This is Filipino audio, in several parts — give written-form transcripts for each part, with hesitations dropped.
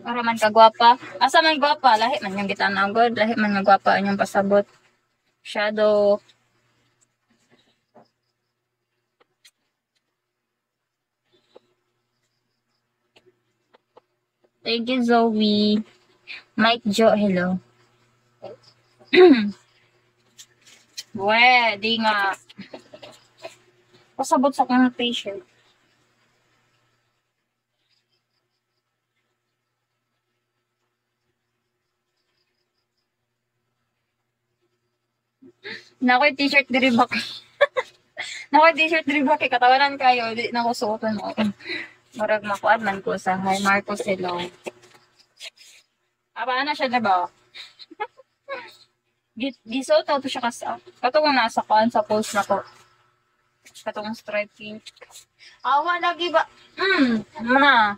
Para man kagwapa. Asa man gwapa? Lahi man yung gitanagod. Lahi man nga gwapa inyong pasabot. Shadow. Thank you, Zoe. Mike Jo, hello. We, di nga. Pasabot sa kong t-shirt. Nakoy t-shirt diri ba kay? Nakoy t-shirt diri ba kay katawanan kayo, di na ko suoton mo. Murag makuan man ko sa Hi Marcos hello. Aba na siya diba? Gisuot to siya kasa. Katong nasa kuan sa post na ko. Katong stripe pink. Awa lagi ba? Na.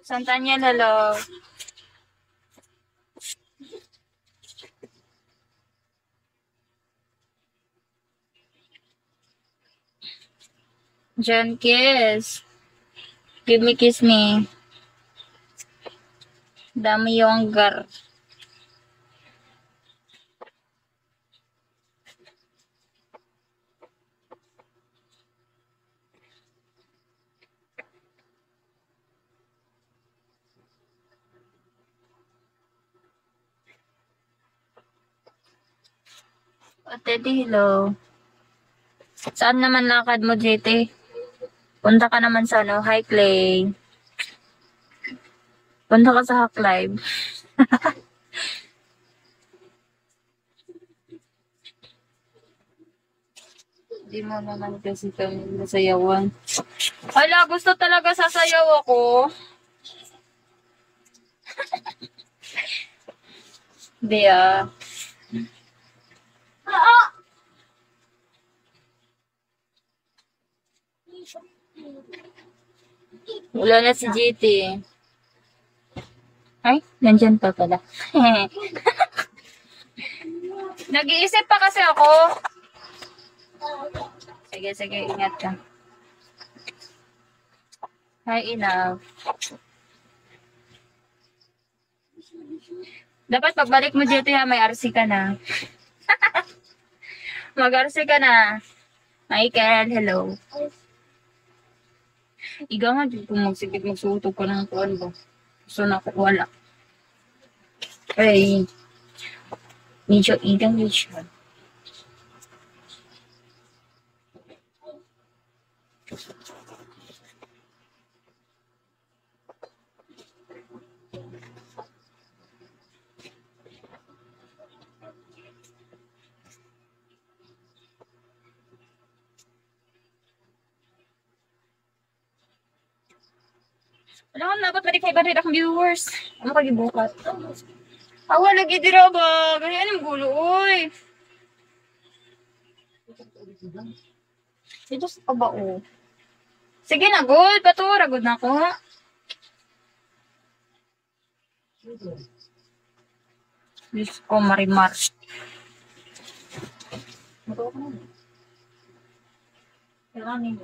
Santanya hello. Jen kiss. Give me kiss me. Dami yonggar. Teddy, hello. Saan naman lakad mo, JT? Punta ka naman sa ano, Hi Clay. Punta ka sa Hack Live. Hindi mo naman kasi kami nasayawan. Hala, gusto talaga sasayaw ako. Hindi ah. Wala na si JT. Ay, nandyan pa pala. Nag-iisip pa kasi ako. Sige, sige, ingat ka. Hi, enough. Dapat pagbalik mo dito ha, may RC ka na. Mag-RC ka na. Michael, hello. Iga nga dito magsigit magsuotog ko ng kuwan ba. Gusto na ako wala. Ay, medyo igang siya. Alam mo, dapat balik 500 akong viewers. Ano ka gibukat? Awa, lagi dira ba? Ganyan yung gulo, oy. Ito sa kabao. Sige na, good. Patura, good na ako, ha? Diyos ko, marimar. Kailangan